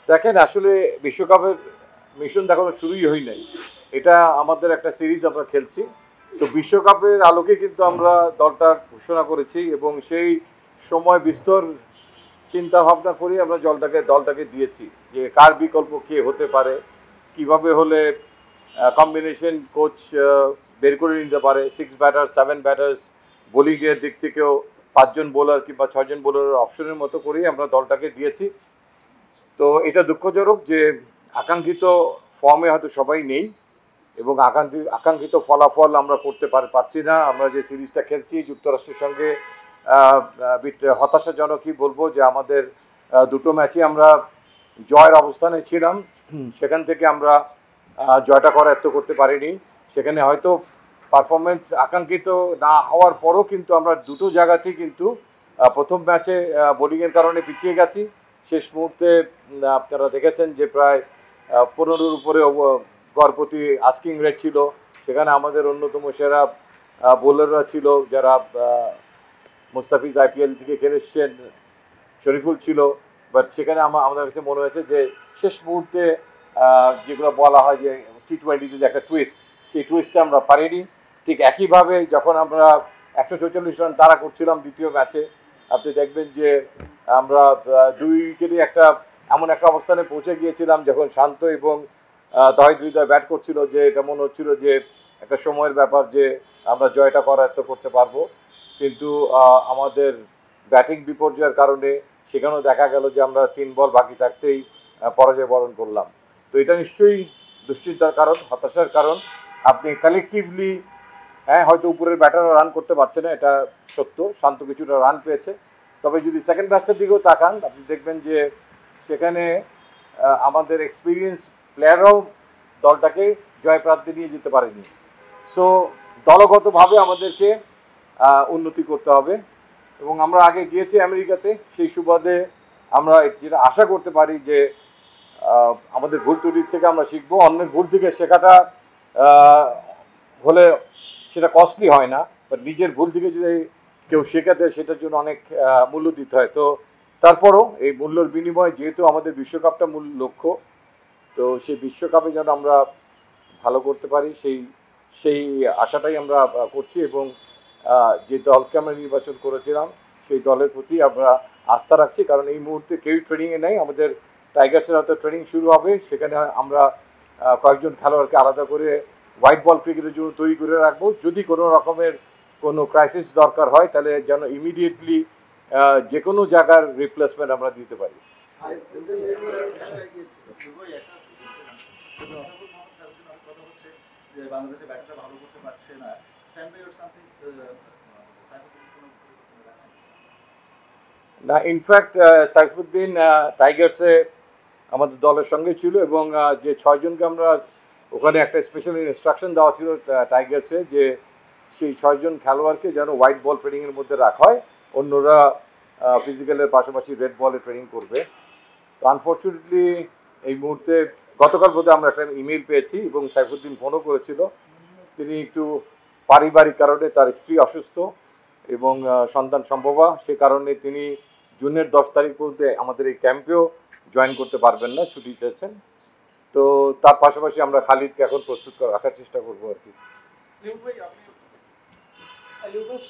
দেখেন আসলে বিশ্বকাপের মিশন দেখানো শুরুই হয় নাই। এটা আমাদের একটা সিরিজ আমরা খেলছি। তো বিশ্বকাপের আলোকে কিন্তু আমরা দলটা ঘোষণা করেছি এবং সেই সময় বিস্তর চিন্তা ভাবনা করে আমরা দলটাকে দিয়েছি যে কার বিকল্প কে হতে পারে, কিভাবে হলে কম্বিনেশন কোচ বের করে নিতে পারে, 6 ব্যাটার 7 ব্যাটার্স, বোলিংয়ের দিক থেকেও 5 জন বোলার কিংবা 6 জন বোলারের অপশনের মতো করেই আমরা দলটাকে দিয়েছি। তো এটা দুঃখজনক যে আকাঙ্ক্ষিত ফর্মে হয়তো সবাই নেই এবং আকাঙ্ক্ষিত ফলাফল আমরা করতে পারছি না। আমরা যে সিরিজটা খেলছি যুক্তরাষ্ট্রের সঙ্গে হতাশাজনকই বলবো যে আমাদের দুটো ম্যাচে আমরা জয়ের অবস্থানে ছিলাম, সেখান থেকে আমরা জয়টা করায়ত্ত করতে পারিনি। সেখানে হয়তো পারফরমেন্স আকাঙ্ক্ষিত না হওয়ার পরও কিন্তু আমরা দুটো জায়গাতেই কিন্তু প্রথম ম্যাচে বোলিংয়ের কারণে পিছিয়ে গেছি। শেষ মুহূর্তে আপনারা দেখেছেন যে প্রায় 15-র উপরে গড় প্রতি আস্কিং রেট ছিল। সেখানে আমাদের অন্যতম সেরা বোলাররা ছিল যারা মুস্তাফিজ আইপিএল থেকে খেলে এসছেন, শরীফুল ছিল। বাট সেখানে আমাদের কাছে মনে হয়েছে যে শেষ মুহূর্তে যেগুলো বলা হয় যে T20 যে একটা টুইস্ট, সেই টুইস্টটা আমরা পারিনি। ঠিক একইভাবে যখন আমরা 144 রান তাড়া করছিলাম দ্বিতীয় ম্যাচে, আপনি দেখবেন যে আমরা 2 উইকেটে এমন একটা অবস্থানে পৌঁছে গিয়েছিলাম যখন শান্ত এবং তহিদ হৃদয় ব্যাট করছিল যে এটা মনে হচ্ছিল যে একটা সময়ের ব্যাপার যে আমরা জয়টা করায়ত্ত করতে পারবো। কিন্তু আমাদের ব্যাটিং বিপর্যয়ের কারণে সেখানেও দেখা গেল যে আমরা 3 বল বাকি থাকতেই পরাজয় বরণ করলাম। তো এটা নিশ্চয়ই দুশ্চিন্তার কারণ, হতাশার কারণ। আপনি কালেকটিভলি হয়তো উপরের ব্যাটাররা রান করতে পারছে না, এটা সত্য। শান্ত কিছুটা রান পেয়েছে, তবে যদি সেকেন্ড ম্যাচটার দিকেও তাকান আপনি দেখবেন যে সেখানে আমাদের এক্সপিরিয়েন্স প্লেয়াররাও দলটাকে জয়প্রান্তে নিয়ে যেতে পারেনি। সো দলগতভাবে আমাদেরকে উন্নতি করতে হবে এবং আমরা আগে গিয়েছি আমেরিকাতে, সেই সুবাদে আমরা যেটা আশা করতে পারি যে আমাদের ভুল ত্রুটির থেকে আমরা শিখবো। অন্যের ভুল থেকে শেখাটা হলে সেটা কস্টলি হয় না, বাট নিজের ভুল থেকে যদি কেউ শেখাতে সেটার জন্য অনেক মূল্য দিতে হয়। তো তারপরও এই মূল্যর বিনিময়ে যেহেতু আমাদের বিশ্বকাপটা মূল লক্ষ্য, তো সেই বিশ্বকাপে যেন আমরা ভালো করতে পারি সেই আশাটাই আমরা করছি এবং যে দলকে আমরা নির্বাচন করেছিলাম সেই দলের প্রতি আমরা আস্থা রাখছি। কারণ এই মুহূর্তে কেউই ট্রেনিংয়ে নেই। আমাদের টাইগার্সের হয়তো ট্রেনিং শুরু হবে, সেখানে আমরা কয়েকজন খেলোয়াড়কে আলাদা করে হোয়াইট বল ক্রিকেটের জন্য তৈরি করে রাখবো। যদি কোনো রকমের কোনো ক্রাইসিস দরকার হয় তাহলে যেন ইমিডিয়েটলি যে কোনো জায়গার রিপ্লেসমেন্ট আমরা দিতে পারি। না, ইনফ্যাক্ট সাইফুদ্দিন টাইগার্সে আমাদের দলের সঙ্গে ছিল এবং যে 6 জনকে আমরা ওখানে একটা স্পেশাল ইনস্ট্রাকশন দেওয়া ছিল টাইগার্সে যে সেই 6 জন খেলোয়াড়কে যেন হোয়াইট বল ট্রেনিংয়ের মধ্যে রাখা হয়, অন্যরা ফিজিক্যালের পাশাপাশি রেড বলে ট্রেনিং করবে। তো আনফর্চুনেটলি এই মুহূর্তে গতকাল বোধহয় আমরা একটা ইমেল পেয়েছি এবং সাইফুদ্দিন ফোনও করেছিল। তিনি একটু পারিবারিক কারণে, তার স্ত্রী অসুস্থ এবং সন্তান সম্ভবা, সে কারণে তিনি জুনের 10 তারিখ পর্যন্ত আমাদের এই ক্যাম্পেও জয়েন করতে পারবেন না, ছুটি চেয়েছেন। তো তার পাশাপাশি আমরা খালিদকে এখন প্রস্তুত করে রাখার চেষ্টা করবো আর কি।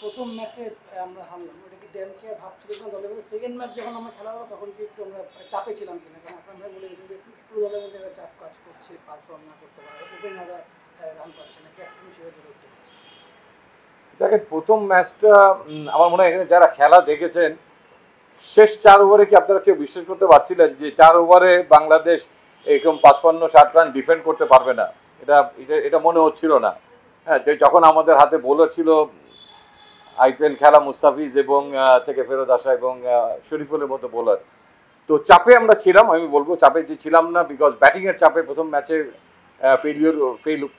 প্রথম ম্যাচে আমরা হারলাম, ওটা কি ড্যাম খেয়ে ভাবছিলাম দলের মধ্যে সেকেন্ড ম্যাচ যখন আমরা খেলা হলো তখন কি একটু আমরা চাপে ছিলাম কিনা? কারণ আপনার ভাই বলে গেছেন যে পুরো দলের মধ্যে একটা চাপ কাজ করছে, পারফর্ম না করতে পারে, ওপেনাররা রান পাচ্ছে না, ক্যাপ্টেন হিসেবে করতে পারছে। দেখেন প্রথম ম্যাচটা আমার মনে হয় এখানে যারা খেলা দেখেছেন শেষ 4 ওভারে কি আপনারা কেউ বিশ্বাস করতে পারছিলেন যে 4 ওভারে বাংলাদেশ এরকম 55-60 রান ডিফেন্ড করতে পারবে না? এটা মনে হচ্ছিল না। হ্যাঁ, যখন আমাদের হাতে বোলার ছিল আইপিএল খেলা মুস্তাফিজ এবং থেকে ফেরত আসা এবং শরীফুলের মতো বোলার, তো চাপে আমরা ছিলাম। আমি বলবো চাপে যে ছিলাম না, বিকজ ব্যাটিংয়ের চাপে প্রথম ম্যাচে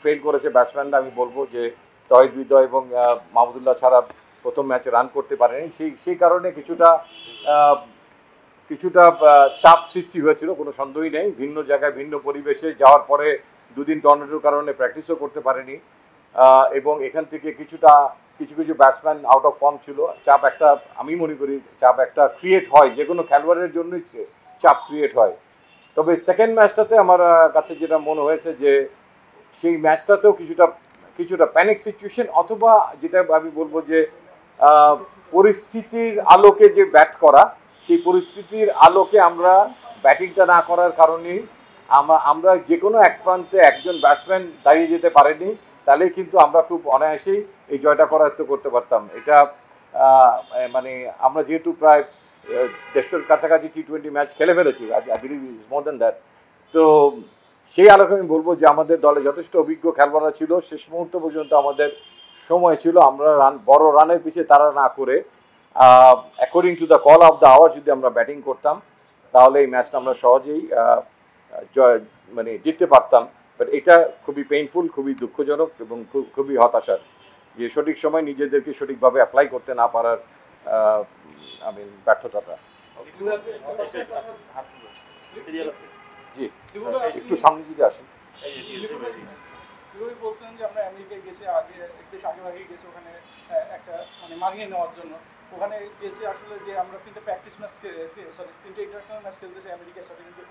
ফেল করেছে ব্যাটসম্যানরা। আমি বলবো যে তহিদ হৃদয় এবং মাহমুদুল্লাহ ছাড়া প্রথম ম্যাচে রান করতে পারেনি, সেই কারণে কিছুটা চাপ সৃষ্টি হয়েছিল, কোনো সন্দেহই নেই। ভিন্ন জায়গায় ভিন্ন পরিবেশে যাওয়ার পরে দুদিন টর্নেডোর কারণে প্র্যাকটিসও করতে পারেনি এবং এখান থেকে কিছু ব্যাটসম্যান আউট অফ ফর্ম ছিল। আমি মনে করি চাপ একটা ক্রিয়েট হয়, যে কোনো খেলোয়াড়ের জন্যই চাপ ক্রিয়েট হয়। তবে সেকেন্ড ম্যাচটাতে আমার কাছে যেটা মনে হয়েছে যে সেই ম্যাচটাতেও কিছুটা প্যানিক সিচুয়েশন, অথবা যেটা আমি বলবো যে পরিস্থিতির আলোকে যে ব্যাট করা, সেই পরিস্থিতির আলোকে আমরা ব্যাটিংটা না করার কারণেই আমরা যে কোনো এক প্রান্তে একজন ব্যাটসম্যান দাঁড়িয়ে যেতে পারেনি, তাহলে কিন্তু আমরা খুব অনায়াসেই এই জয়টা করায়ত্ত করতে পারতাম। এটা মানে আমরা যেহেতু প্রায় 150-র কাছাকাছি T20 ম্যাচ খেলে ফেলেছি, I believe is more than that. তো সেই আলোকে আমি বলবো যে আমাদের দলে যথেষ্ট অভিজ্ঞ খেলোয়াড়রা ছিল, শেষ মুহূর্ত পর্যন্ত আমাদের সময় ছিল আমরা বড় রানের পিছিয়ে তারা না করে according to the call of the hour যদি আমরা ব্যাটিং করতাম, তাহলে এই ম্যাচটা আমরা সহজেই মানে জিততে পারতাম। বাট এটা খুবই পেইনফুল, খুবই দুঃখজনক এবং খুবই হতাশার যে সঠিক সময় নিজেদেরকে সঠিকভাবে অ্যাপ্লাই করতে না পারার ব্যর্থতাটা। জি, একটু সামনে যদি আসেন। বলছিলেন যে আমরা আমেরিকায় গেছি, বেশ আগে গেছি ওখানে একটা মানে মানিয়ে নেওয়ার জন্য। ওখানে গেছি আসলে যে আমরা 3টে প্র্যাকটিস ম্যাচ সরি 3টে ইন্টারন্যাশনাল ম্যাচ খেলতেছি আমেরিকার সাথে, কিন্তু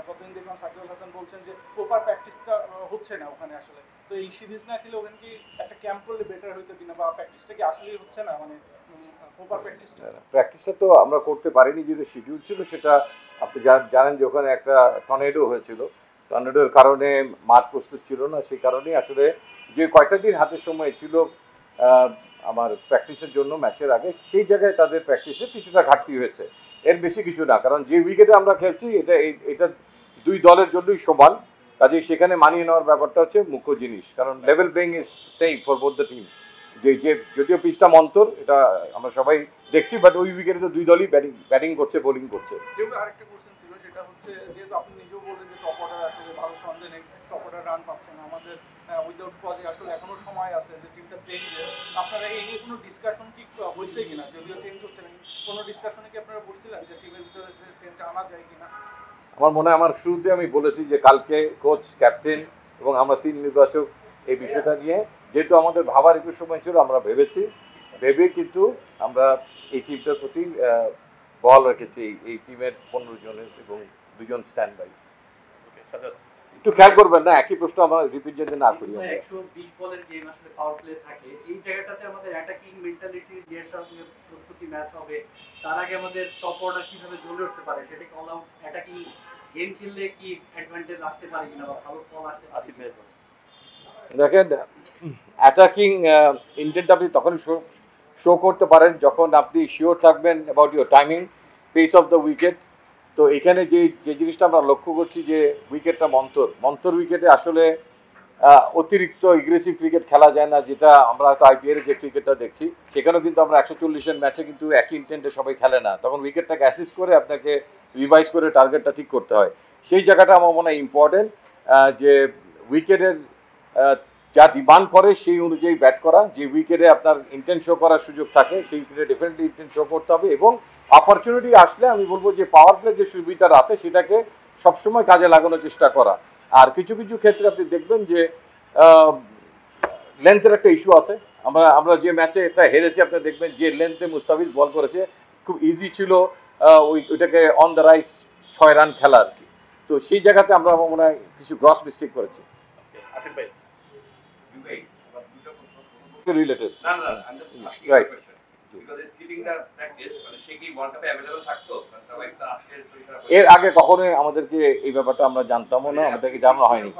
গতদিন দেখলাম সাকিবুল হাসান বলছেন যে প্রপার প্র্যাকটিসটা হচ্ছে না ওখানে আসলে। তো এই সিরিজ না খেলে ওখানে কি একটা ক্যাম্প করলে বেটার হইতো কিনা, বা প্র্যাকটিসটা কি আসলেই হচ্ছে না, মানে প্রপার প্র্যাকটিসটা তো আমরা করতে পারিনি, যেটা শিডিউল ছিল সেটা আপনি জানেন যে ওখানে একটা টর্নেডো হয়েছিল, টর্নেডোর কারণে মাঠ প্রস্তুত ছিল না। সেই কারণেই আসলে যে কয়টা দিন হাতের সময় ছিল আমার প্র্যাকটিসের জন্য ম্যাচের আগে, সেই জায়গায় তাদের প্র্যাকটিসে কিছুটা ঘাটতি হয়েছে, এর বেশি কিছু না। কারণ যে উইকেটে আমরা খেলছি এটা দুই দলের জন্যই সমান, কাজেই সেখানে মানিয়ে নেওয়ার ব্যাপারটা হচ্ছে মুখ্য জিনিস। কারণ level playing is same for both the team. যে যদিও পিচটা মন্তর, এটা আমরা সবাই দেখছি, বাট ওই উইকেটে তো দুই দলই ব্যাটিং করছে, বোলিং করছে। আরেকটা কোশ্চেন ছিল, সেটা হচ্ছে যেহেতু আপনি নিজেও বললেন যে টপ অর্ডার আসলে ভালো ছন্দে নেই, টপ অর্ডার রান পাচ্ছে না, আমাদের উইদাউট কজে আসলে এখনো সময় আছে যে টিমটা চেঞ্জে, আপনারা এই নিয়ে কোনো ডিসকাশন কি হয়েছে কিনা? যদিও চেঞ্জ হচ্ছে না, কোনো ডিসকাশনে কি আপনারা বসছিলেন যে টিমের ভিতরে যে চেঞ্জ আনা যায় কিনা? আমার মনে হয় আমার শুরুতে আমি বলেছি যে কালকে কোচ, ক্যাপ্টেন এবং আমরা 3 নির্বাচক এই বিষয়টা নিয়ে, যেহেতু আমাদের ভাবার একটু সময় ছিল, আমরা ভেবে কিন্তু আমরা এই টিমটার প্রতি বল রেখেছি। এই টিমের 15 জনের এবং 2 জন স্ট্যান্ড বাই। একটু খেয়াল করবেন না, একই প্রশ্ন আমরা রিপিট যেতে না করি। 120 বলের গেম আসলে পাওয়ার প্লে থাকে, এই জায়গাটাতে আমাদের অ্যাটাকিং মেন্টালিটি দিয়ে প্রস্তুতি ম্যাচ হবে, তার আগে আমাদের টপ অর্ডার কিভাবে জ্বলে উঠতে পারে, সেটা কি অল আউট অ্যাটাকিং গেম খেললে কি অ্যাডভান্টেজ আসতে পারে কিনা, বা ভালো ফল আসতে পারে? দেখেন, অ্যাটাকিং ইন্টেন্ট আপনি তখনই শো করতে পারেন যখন আপনি শিওর থাকবেন about your timing, pace of the wicket. তো এখানে যে জিনিসটা আমরা লক্ষ্য করছি যে উইকেটটা মন্তর উইকেটে আসলে অতিরিক্ত এগ্রেসিভ ক্রিকেট খেলা যায় না, যেটা আমরা হয়তো আইপিএলে যে ক্রিকেটটা দেখছি, সেখানেও কিন্তু আমরা 140 ম্যাচে কিন্তু একই ইন্টেন্টে সবাই খেলে না, তখন উইকেটটাকে অ্যাসিস্ট করে আপনাকে রিভাইজ করে টার্গেটটা ঠিক করতে হয়। সেই জায়গাটা আমার মনে হয় ইম্পর্টেন্ট, যে উইকেটের যা ডিমান্ড করে সেই অনুযায়ী ব্যাট করা। যে উইকেটে আপনার ইন্টেন্ট শো করার সুযোগ থাকে, সেই উইকেটে ডেফিনেটলি ইন্টেন্ট শো করতে হবে, এবং অপরচুনিটি আসলে আমি বলবো যে পাওয়ার প্লে যে সুবিধাটা আছে সেটাকে সবসময় কাজে লাগানোর চেষ্টা করা। আর কিছু ক্ষেত্রে আপনি দেখবেন যে লেন্থের একটা ইস্যু আছে। আমরা যে ম্যাচে এটা হেরেছি, আপনি দেখবেন যে লেন্থে মুস্তাফিজ বল করেছে, খুব ইজি ছিল ওইটাকে অন দ্য রাইস 6 রান খেলা আর কি। তো সেই জায়গাতে আমরা মনে হয় কিছু গ্রস মিস্টেক করেছি। Related right. এর আগে কখনোই আমাদেরকে এই ব্যাপারটা আমরা জানতামও না, আমাদেরকে জানানো হয়নি।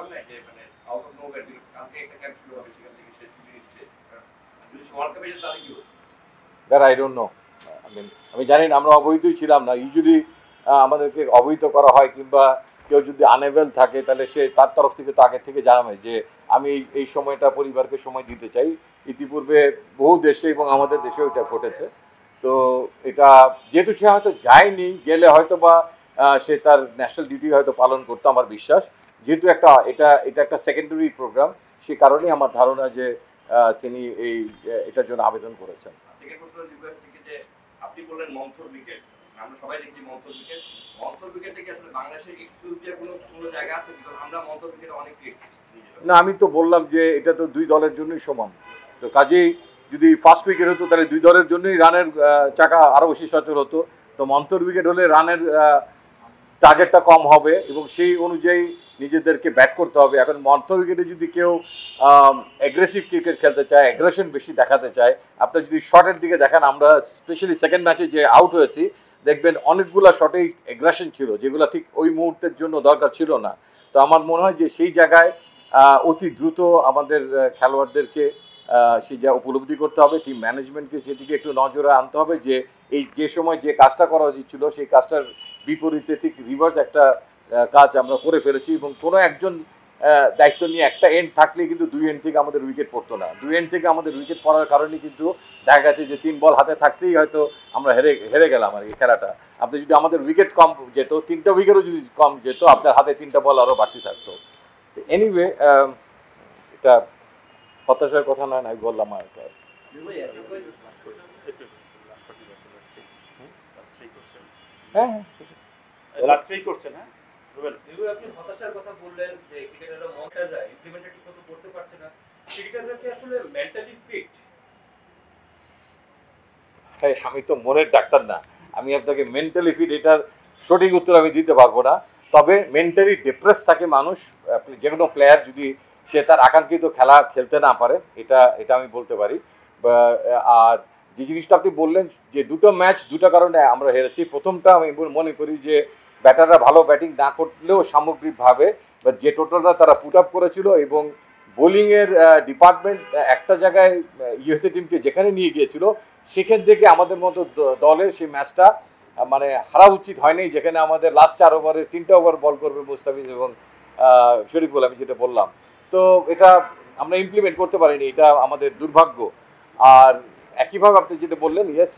দ্যাট আই ডোন্ট নো, আমি জানি না, আমরা অবহিতই ছিলাম না। ইউজুয়ালি আমাদেরকে অবহিত করা হয়, কিংবা কেউ যদি আনএভেল থাকে তাহলে সে তার তরফ থেকে তো আগের থেকে জানানো হয় যে আমি এই সময়টা পরিবারকে সময় দিতে চাই। ইতিপূর্বে বহু দেশে এবং আমাদের দেশেও এটা ঘটেছে। তো এটা যেহেতু সে হয়তো যায়নি, গেলে হয়তো বা সে তার ন্যাশনাল ডিউটি হয়তো পালন করতো, আমার বিশ্বাস। যেহেতু এটা একটা সেকেন্ডারি প্রোগ্রাম, সে কারণেই আমার ধারণা যে তিনি এটার জন্য আবেদন করেছেন। আপনি বললেন মন্থর উইকেট, আমরা সবাই দেখি মন্থর উইকেট। মন্থর উইকেটে কি আসলে বাংলাদেশের এক্সক্লুসিভ কোনো জায়গা আছে? বিকজ আমরা মন্থর উইকেটে অনেক ক্রিকেট না, আমি তো বললাম যে এটা তো 2 দলের জন্যই সমান। তো কাজেই যদি ফার্স্ট উইকেট হতো তাহলে 2 দলের জন্যই রানের চাকা আরও বেশি সচল হতো। তো মন্তর উইকেট হলে রানের টার্গেটটা কম হবে এবং সেই অনুযায়ী নিজেদেরকে ব্যাট করতে হবে। এখন মধ্য উইকেটে যদি কেউ অ্যাগ্রেসিভ ক্রিকেট খেলতে চায়, অ্যাগ্রেশন বেশি দেখাতে চায়, আপনার যদি শটের দিকে দেখেন, আমরা স্পেশালি সেকেন্ড ম্যাচে যে আউট হয়েছি দেখবেন অনেকগুলো শটেই অ্যাগ্রেশন ছিল, যেগুলো ঠিক ওই মুহূর্তের জন্য দরকার ছিল না। তো আমার মনে হয় যে সেই জায়গায় অতি দ্রুত আমাদের খেলোয়াড়দেরকে সেই যা উপলব্ধি করতে হবে, টিম ম্যানেজমেন্টকে সেদিকে একটু নজরে আনতে হবে যে এই যে সময় যে কাজটা করা উচিত ছিল সেই কাজটার বিপরীতে ঠিক রিভার্স একটা কাজ আমরা করে ফেলেছি। এবং কোনো একজন দায়িত্ব নিয়ে একটা এন্ড থাকলে কিন্তু দুই এন্ড থেকে আমাদের উইকেট পড়তো না। দুই এন্ড থেকে আমাদের উইকেট পড়ার কারণে কিন্তু দেখা গেছে যে 3 বল হাতে থাকতেই হয়তো আমরা হেরে গেলাম আর কি খেলাটা। আপনি যদি আমাদের উইকেট কম যেত, 3টা উইকেটও যদি কম যেত, আপনার হাতে 3টা বল আরও বাড়তি থাকতো। তো এনিওয়ে সেটা হতাশার কথা নয়, আমি বললাম আর কি। হ্যাঁ হ্যাঁ ঠিক আছে, লাস্ট 3 করছেন। হ্যাঁ রুবেল, আপনি হতাশার কথা বললেন যে ক্রিকেটাররা মনটা ইমপ্লিমেন্ট ঠিক মতো করতে পারছে না, ক্রিকেটাররা কি আসলে মেন্টালি ফিট? আমি তো মনের ডাক্তার না, আমি আপনাকে মেন্টালি ফিট এটার সঠিক উত্তর আমি দিতে পারবো না। তবে মেন্টালি ডিপ্রেস থাকে মানুষ, যে কোনো প্লেয়ার যদি সে তার আকাঙ্ক্ষিত খেলা খেলতে না পারে, এটা আমি বলতে পারি। আর যে জিনিসটা আপনি বললেন যে দুটো ম্যাচ দুটো কারণে আমরা হেরেছি, প্রথমটা আমি মনে করি যে ব্যাটাররা ভালো ব্যাটিং না করলেও সামগ্রিকভাবে বা যে টোটালটা তারা পুট আপ করেছিল এবং বোলিংয়ের ডিপার্টমেন্ট একটা জায়গায় ইউএসএ টিমকে যেখানে নিয়ে গিয়েছিল, সেখান থেকে আমাদের মতো দলের সেই ম্যাচটা মানে হারা উচিত হয়নি, যেখানে আমাদের লাস্ট 4 ওভারে 3টা ওভার বল করবে মুস্তাফিজ এবং শরীফুল, আমি যেটা বললাম। তো এটা আমরা ইমপ্লিমেন্ট করতে পারিনি, এটা আমাদের দুর্ভাগ্য। আর একইভাবে আপনি যেটা বললেন, ইয়েস,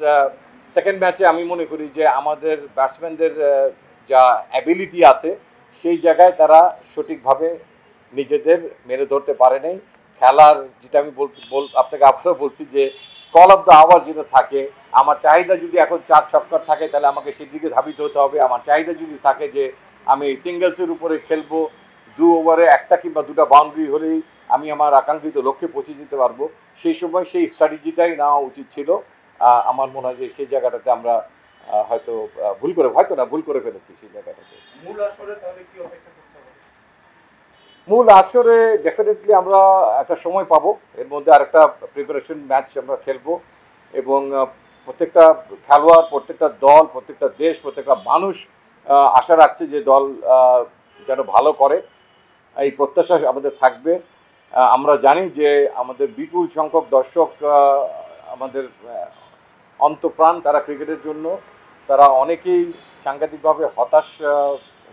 সেকেন্ড ম্যাচে আমি মনে করি যে আমাদের ব্যাটসম্যানদের যা অ্যাবিলিটি আছে সেই জায়গায় তারা সঠিকভাবে নিজেদের মেরে ধরতে পারে নাই। খেলার যেটা আমি আপনাকে আবারও বলছি যে কল অফ দ্য আওয়ার যেটা থাকে, আমার চাহিদা যদি এখন 4 ছক্কর থাকে তাহলে আমাকে সেদিকে ধাবিত হতে হবে। আমার চাহিদা যদি থাকে যে আমি সিঙ্গেলসের উপরে খেলবো, 2 ওভারে 1টা কিংবা 2টা বাউন্ডারি হলেই আমি আমার আকাঙ্ক্ষিত লক্ষ্যে পৌঁছে যেতে পারবো, সেই সময় সেই স্ট্র্যাটেজিটাই নেওয়া উচিত ছিল। আমার মনে হয় যে সেই জায়গাটাতে আমরা হয়তো ভুল করে ফেলেছি সেই জায়গাটাতে। মূল আসরে তাহলে কি অপেক্ষা করতে হবে? মূল আসরে ডেফিনেটলি আমরা একটা সময় পাবো, এর মধ্যে আরেকটা প্রিপারেশন ম্যাচ আমরা খেলবো এবং প্রত্যেকটা খেলোয়াড়, প্রত্যেকটা দল, প্রত্যেকটা দেশ, প্রত্যেকটা মানুষ আশা রাখছে যে দল যেন ভালো করে, এই প্রত্যাশা আমাদের থাকবে। আমরা জানি যে আমাদের বিপুল সংখ্যক দর্শক আমাদের অন্তপ্রাণ, তারা ক্রিকেটের জন্য, তারা অনেকেই সাংঘাতিকভাবে হতাশ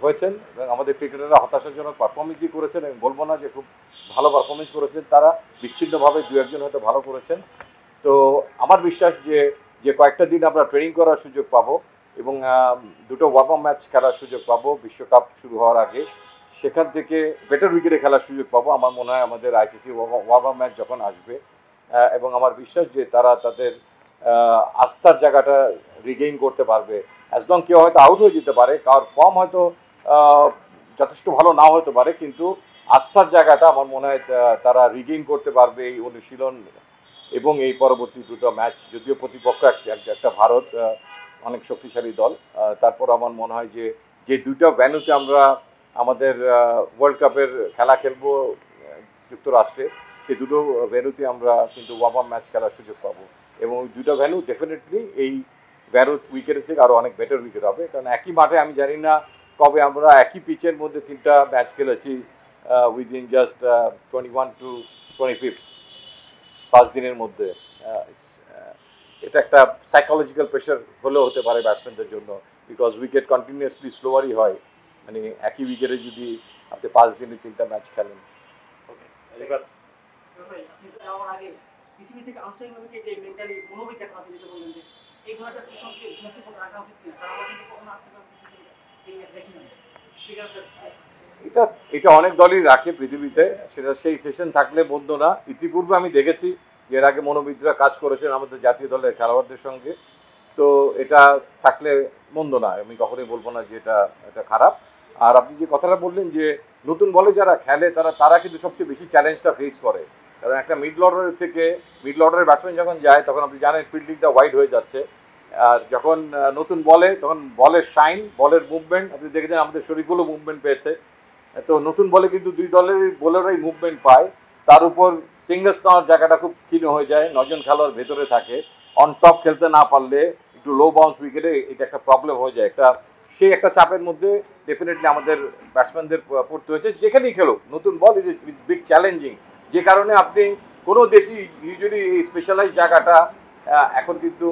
হয়েছেন এবং আমাদের ক্রিকেটাররা হতাশাজনক পারফরমেন্সই করেছেন। আমি বলবো না যে খুব ভালো পারফরমেন্স করেছেন, তারা বিচ্ছিন্নভাবে 2-1 হয়তো ভালো করেছেন। তো আমার বিশ্বাস যে কয়েকটা দিন আমরা ট্রেনিং করার সুযোগ পাবো এবং 2টো ওয়ার্ম আপ ম্যাচ খেলার সুযোগ পাবো বিশ্বকাপ শুরু হওয়ার আগে, সেখান থেকে বেটার উইকেটে খেলার সুযোগ পাবো আমার মনে হয় আমাদের আইসিসি ওয়ার্ম আপ ম্যাচ যখন আসবে। এবং আমার বিশ্বাস যে তারা তাদের আস্থার জায়গাটা রিগেইন করতে পারবে। অ্যাজ লং কেউ হয়তো আউট হয়ে যেতে পারে, কারোর ফর্ম হয়তো যথেষ্ট ভালো নাও হতে পারে, কিন্তু আস্থার জায়গাটা আমার মনে হয় তারা রিগেইন করতে পারবে এই অনুশীলন এবং এই পরবর্তী 2টো ম্যাচ। যদিও প্রতিপক্ষ একটা ভারত অনেক শক্তিশালী দল, তারপর আমার মনে হয় যে 2টা ভেন্যুতে আমরা আমাদের ওয়ার্ল্ড কাপের খেলা খেলবো যুক্তরাষ্ট্রে, সেই 2টো ভেন্যুতে আমরা কিন্তু ওয়ার্ম আপ ম্যাচ খেলার সুযোগ পাবো এবং ওই 2টা ভেন্যু ডেফিনেটলি এই ভ্যারু উইকেটের থেকে আরও অনেক বেটার উইকেট হবে। কারণ একই মাঠে আমি জানি না কবে আমরা একই পিচের মধ্যে 3টা ম্যাচ খেলেছি উইদিন জাস্ট 21 to 25, 5 দিনের মধ্যে। এটা একটা সাইকোলজিক্যাল প্রেশার হলেও হতে পারে ব্যাটসম্যানদের জন্য, বিকজ উইকেট কন্টিনিউয়াসলি স্লোয়ারই হয়, মানে একই উইকেটে যদি আপনি 5 দিনে 3টা ম্যাচ খেলেন। এবার আপনি তো যাওয়ার আগে বিসিবি থেকে আন্তরিকভাবে যে মেন্টালি মনোবল দেখাতে যেটা বললেন যে এই ধরনের সেশনকে গুরুত্বপূর্ণ রাখা উচিত কিনা, কারণ আমরা কিন্তু কখনো দেখি না। ঠিক আছে, এটা অনেক দলই রাখে পৃথিবীতে, সেটা সেই সেশন থাকলে মন্দ না। ইতিপূর্বে আমি দেখেছি এর আগে মনোবিদরা কাজ করেছেন আমাদের জাতীয় দলের খেলোয়াড়দের সঙ্গে, তো এটা থাকলে মন্দ না, আমি কখনোই বলবো না যে এটা খারাপ। আর আপনি যে কথাটা বললেন যে নতুন বলে যারা খেলে তারা কিন্তু সবচেয়ে বেশি চ্যালেঞ্জটা ফেস করে, কারণ একটা মিডল অর্ডারের ব্যাটসম্যান যখন যায় তখন আপনি জানেন ফিল্ডিংটা ওয়াইড হয়ে যাচ্ছে, আর যখন নতুন বলে তখন বলের শাইন, বলের মুভমেন্ট, আপনি দেখেছেন আমাদের শরীফুলও মুভমেন্ট পেয়েছে। তো নতুন বলে কিন্তু দুই দলের বোলাররাই মুভমেন্ট পায়, তার উপর সিঙ্গলস নেওয়ার জায়গাটা খুব ক্ষীণ হয়ে যায়, 9 জন খেলোয়াড় ভেতরে থাকে, অন টপ খেলতে না পারলে একটু লো বাউন্স উইকেটে এটা একটা প্রবলেম হয়ে যায়। সেই একটা চাপের মধ্যে ডেফিনেটলি আমাদের ব্যাটসম্যানদের পড়তে হয়েছে, যেখানেই খেলুক নতুন বল ইজ বিগ চ্যালেঞ্জিং। যে কারণে আপনি কোনো দেশই ইউজুয়ালি এই স্পেশালাইজ জায়গাটা এখন কিন্তু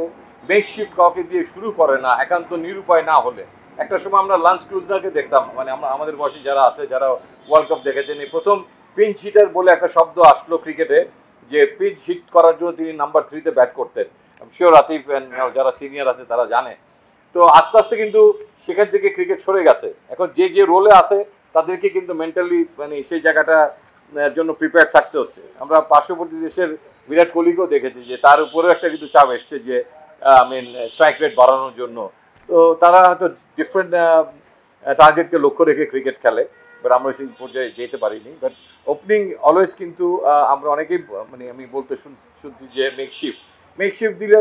মেকশিফট কাউকে দিয়ে শুরু করে না, একান্ত নিরুপায় না হলে। একটা সময় আমরা লান্স ক্লুজনারকে দেখতাম, মানে আমরা আমাদের বয়সী যারা আছে, যারা ওয়ার্ল্ড কাপ দেখেছেন, এই প্রথম পিঞ্চ হিটার বলে একটা শব্দ আসলো ক্রিকেটে, যে পিঞ্চ হিট করার জন্য তিনি নাম্বার 3-তে ব্যাট করতেন। শিওর আতিফ যারা সিনিয়র আছে তারা জানে। তো আস্তে আস্তে কিন্তু সেখান থেকে ক্রিকেট সরে গেছে, এখন যে যে রোলে আছে তাদেরকে কিন্তু মেন্টালি মানে সেই জায়গাটা জন্য প্রিপেয়ার থাকতে হচ্ছে। আমরা পার্শ্ববর্তী দেশের বিরাট কোহলিকেও দেখেছি যে তার উপরেও একটা কিন্তু চাপ এসছে, যে স্ট্রাইক রেট বাড়ানোর জন্য। তো তারা হয়তো ডিফারেন্ট টার্গেটকে লক্ষ্য রেখে ক্রিকেট খেলে, বাট আমরা সেই পর্যায়ে যেতে পারিনি। বাট ওপেনিং অলওয়েজ কিন্তু আমরা অনেকেই মানে আমি বলতে শুনছি যে মেকশিফট দিলে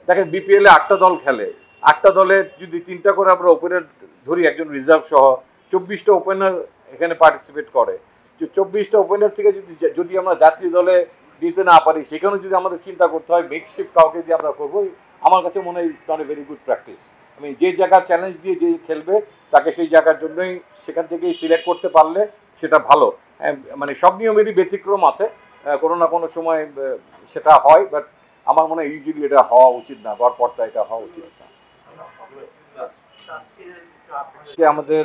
দেখেন বিপিএলে 8টা দল খেলে, 8টা দলে যদি 3টা করে আমরা ওপেনার ধরি, একজন রিজার্ভ সহ 24টা ওপেনার এখানে পার্টিসিপেট করে। যে 24টা ওপেনার থেকে যদি আমরা জাতীয় দলে দিতে না পারি, সেখানেও যদি আমাদের চিন্তা করতে হয় মেকশিফট কাউকে দিয়ে আমরা করবো, আমার কাছে মনে হয় it's not a very good practice. আমি যে জায়গার চ্যালেঞ্জ দিয়ে যে খেলবে তাকে সেই জায়গার জন্যই সেখান থেকেই সিলেক্ট করতে পারলে সেটা ভালো। মানে সব নিয়মেরই ব্যতিক্রম আছে, কোনো না কোনো সময় সেটা হয়, বাট আমার মনে হয় ইউজুয়ালি এটা হওয়া উচিত না, গড়পড়তা এটা হওয়া উচিত না। আমাদের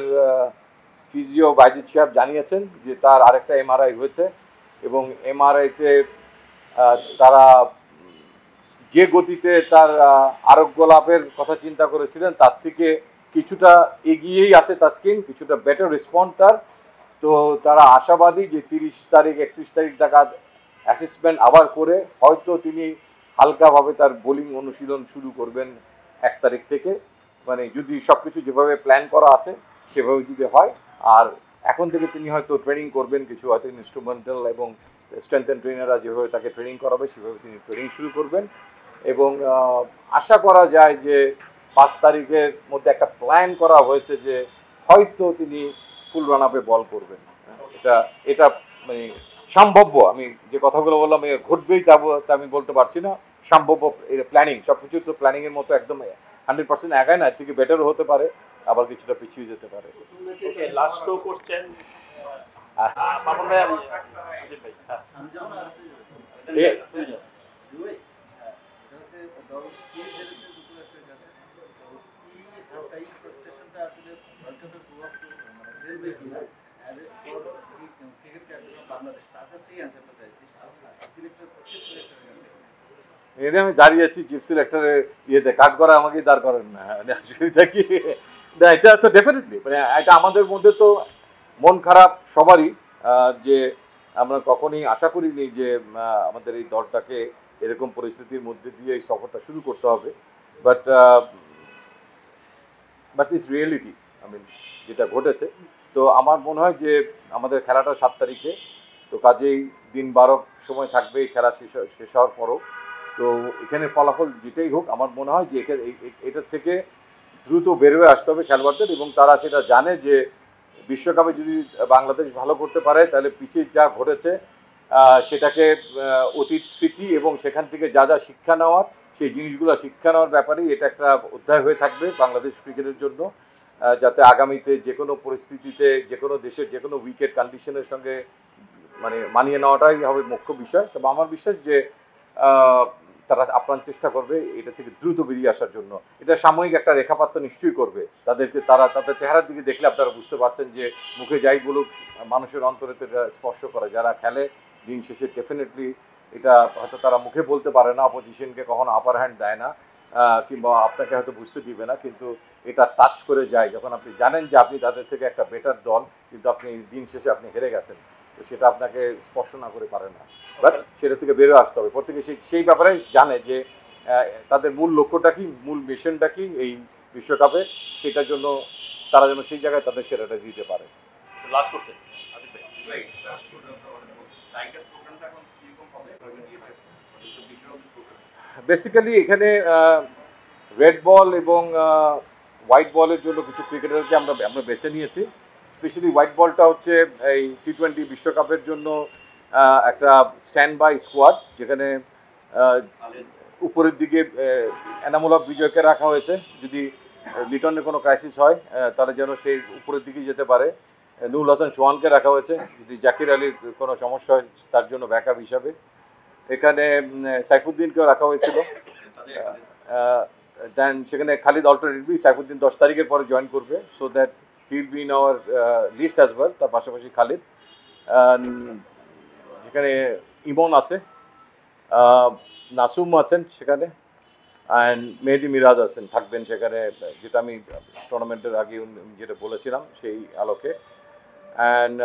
ফিজিও বাইজিৎ সাহেব জানিয়েছেন যে তার আরেকটা এমআরআই হয়েছে, এবং এমআরআইতে তারা যে গতিতে তার আরোগ্য লাভের কথা চিন্তা করেছিলেন তার থেকে কিছুটা এগিয়েই আছে তাসকিন, কিছুটা বেটার রেসপন্ড তার। তো তারা আশাবাদী যে 30 তারিখ 31 তারিখ নাগাদ অ্যাসেসমেন্ট আবার করে হয়তো তিনি হালকাভাবে তার বোলিং অনুশীলন শুরু করবেন 1 তারিখ থেকে, মানে যদি সব কিছু যেভাবে প্ল্যান করা আছে সেভাবে যদি হয়। আর এখন থেকে তিনি হয়তো ট্রেনিং করবেন, কিছু হয়তো ইনস্ট্রুমেন্টাল এবং স্ট্রেংথ অ্যান্ড ট্রেনাররা যেভাবে তাকে ট্রেনিং করাবে সেভাবে তিনি ট্রেনিং শুরু করবেন। এবং আশা করা যায় যে 5 তারিখের মধ্যে একটা প্ল্যান করা হয়েছে যে হয়তো তিনি ফুল রান আপে বল করবেন। এটা মানে সম্ভাব্য, আমি যে কথাগুলো বললাম ঘটবেই তা আমি বলতে পারছি না, সম্ভাব্য প্ল্যানিং, সব কিছু তো প্ল্যানিংয়ের মতো একদম 100% এগায় না, এর থেকে বেটারও হতে পারে, আবার কিছুটা পিছিয়ে যেতে পারে। ওকে, লাস্ট টু কোশ্চেন পাপন ভাই আর আদিব ভাই। হ্যাঁ এটা আমি দাঁড়িয়ে আছি চিফ সিলেক্টরের ইয়েতে, কাট করা আমাকেই দাঁড় করেন না, অসুবিধা কি? না, এটা তো ডেফিনেটলি মানে এটা আমাদের মধ্যে তো মন খারাপ সবারই, যে আমরা কখনই আশা করিনি যে আমাদের এই দলটাকে এরকম পরিস্থিতির মধ্যে দিয়ে এই সফরটা শুরু করতে হবে। বাট ইটস রিয়েলিটি, যেটা ঘটেছে। তো আমার মনে হয় যে আমাদের খেলাটা 7 তারিখে, তো কাজেই দিন 12 সময় থাকবে এই খেলা শেষ হওয়ার পরও। তো এখানে ফলাফল যেটাই হোক, আমার মনে হয় যে এটার থেকে দ্রুত বেরোয় আসতে হবে খেলোয়াড়দের, এবং তারা সেটা জানে যে বিশ্বকাপে যদি বাংলাদেশ ভালো করতে পারে তাহলে পিছিয়ে যা ঘটেছে সেটাকে অতীত স্মৃতি এবং সেখান থেকে যা যা শিক্ষা নেওয়ার, সেই জিনিসগুলো শিক্ষা নেওয়ার ব্যাপারেই এটা একটা অধ্যায় হয়ে থাকবে বাংলাদেশ ক্রিকেটের জন্য, যাতে আগামীতে যে কোনো পরিস্থিতিতে যে কোনো দেশের যে কোনো উইকেট কন্ডিশনের সঙ্গে মানে মানিয়ে নেওয়াটাই হবে মুখ্য বিষয়। তবে আমার বিশ্বাস যে তারা আপ্রাণ চেষ্টা করবে এটা থেকে দ্রুত বেরিয়ে আসার জন্য। এটা সাময়িক একটা রেখাপাত নিশ্চয়ই করবে তাদেরকে, তাদের চেহারার দিকে দেখলে আপনারা বুঝতে পারছেন যে মুখে যাই বলুক মানুষের অন্তরে তো এটা স্পর্শ করে, যারা খেলে দিন শেষে ডেফিনেটলি এটা হয়তো তারা মুখে বলতে পারে না, অপোজিশনকে কখনো আপার হ্যান্ড দেয় না, কিংবা আপনাকে হয়তো বুঝতে দিবে না, কিন্তু এটা টাচ করে যায় যখন আপনি জানেন যে আপনি তাদের থেকে একটা বেটার দল, কিন্তু আপনি দিন শেষে আপনি হেরে গেছেন, তো সেটা আপনাকে স্পর্শ না করে পারে না। বাট সেটা থেকে বেরোয় আসতে হবে, প্রত্যেকে সেই ব্যাপারে জানে যে তাদের মূল লক্ষ্যটা কি, মূল মিশনটা কি এই বিশ্বকাপে, সেটার জন্য তারা যেন সেই জায়গায় তাদের সেরাটা দিতে পারে। লাস্ট কোশ্চেন আদিব ভাই। বেসিক্যালি এখানে রেড বল এবং হোয়াইট বলের জন্য কিছু ক্রিকেটারকে আমরা বেছে নিয়েছি। স্পেশালি হোয়াইট বলটা হচ্ছে এই T20 বিশ্বকাপের জন্য একটা স্ট্যান্ড বাই স্কোয়াড, যেখানে উপরের দিকে এনামুল হক বিজয়কে রাখা হয়েছে, যদি লিটনের কোনো ক্রাইসিস হয় তাহলে যেন সেই উপরের দিকে যেতে পারে। নুরুল হাসান সোহানকে রাখা হয়েছে, যদি জাকির আলীর কোনো সমস্যা হয় তার জন্য ব্যাকআপ হিসাবে। এখানে সাইফুদ্দিনকেও রাখা হয়েছিল। দেন সেখানে খালিদ অল্টারনেটিভলি সাইফুদ্দিন 10 তারিখের পরে জয়েন করবে, so that he will be in our list as well. তার পাশাপাশি খালিদ, যেখানে ইমন আছে, নাসুম আছেন সেখানে, অ্যান্ড মেহেদি মিরাজ আছেন, থাকবেন সেখানে, যেটা আমি টুর্নামেন্টের আগে যেটা বলেছিলাম সেই আলোকে। অ্যান্ড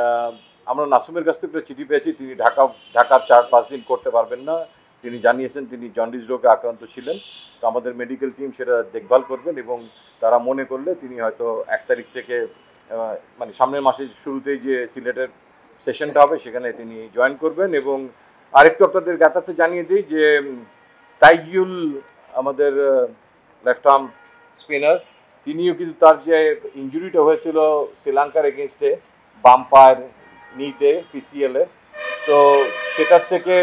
আমরা নাসুমের কাছ থেকে একটা চিঠি পেয়েছি, তিনি ঢাকার 4-5 দিন করতে পারবেন না। তিনি জানিয়েছেন তিনি জন্ডিস রোগে আক্রান্ত ছিলেন, তো আমাদের মেডিকেল টিম সেটা দেখভাল করবেন এবং তারা মনে করলে তিনি হয়তো 1 তারিখ থেকে মানে সামনের মাসের শুরুতেই যে সিলেটের সেশনটা হবে সেখানে তিনি জয়েন করবেন। এবং আরেকটু আপনাদের জ্ঞাতার্থে জানিয়ে দিই যে তাইজুল, আমাদের লেফট আর্ম স্পিনার, তিনিও কিন্তু তার যে ইঞ্জুরিটা হয়েছিল শ্রীলঙ্কার এগেনস্টে বাম পায়ের নিতে PCL-এ, তো সেটার থেকে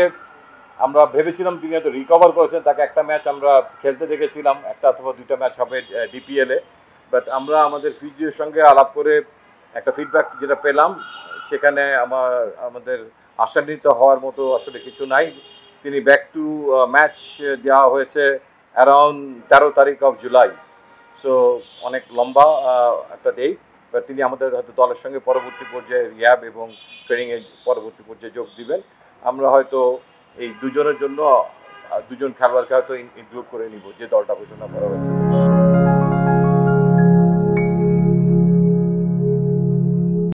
আমরা ভেবেছিলাম তিনি হয়তো রিকভার করেছেন, তাকে একটা ম্যাচ আমরা খেলতে দেখেছিলাম, 1 অথবা 2টা ম্যাচ হবে DPL-এ। বাট আমরা আমাদের ফিজিওর সঙ্গে আলাপ করে একটা ফিডব্যাক যেটা পেলাম, সেখানে আমাদের আশান্বিত হওয়ার মতো আসলে কিছু নাই। তিনি ব্যাক টু ম্যাচ দেওয়া হয়েছে অ্যারাউন্ড 13 তারিখ অফ জুলাই, সো অনেক লম্বা একটা ডেট। বাট তিনি আমাদের হয়তো দলের সঙ্গে পরবর্তী পর্যায়ে রিহ্যাব এবং ট্রেনিংয়ের পরবর্তী পর্যায়ে যোগ দিবেন। আমরা হয়তো এই দুজনের জন্য 2জন খেলোয়াড়কে হয়তো ইনক্লুড করে নিব যে দলটা ঘোষণা করা হয়েছে।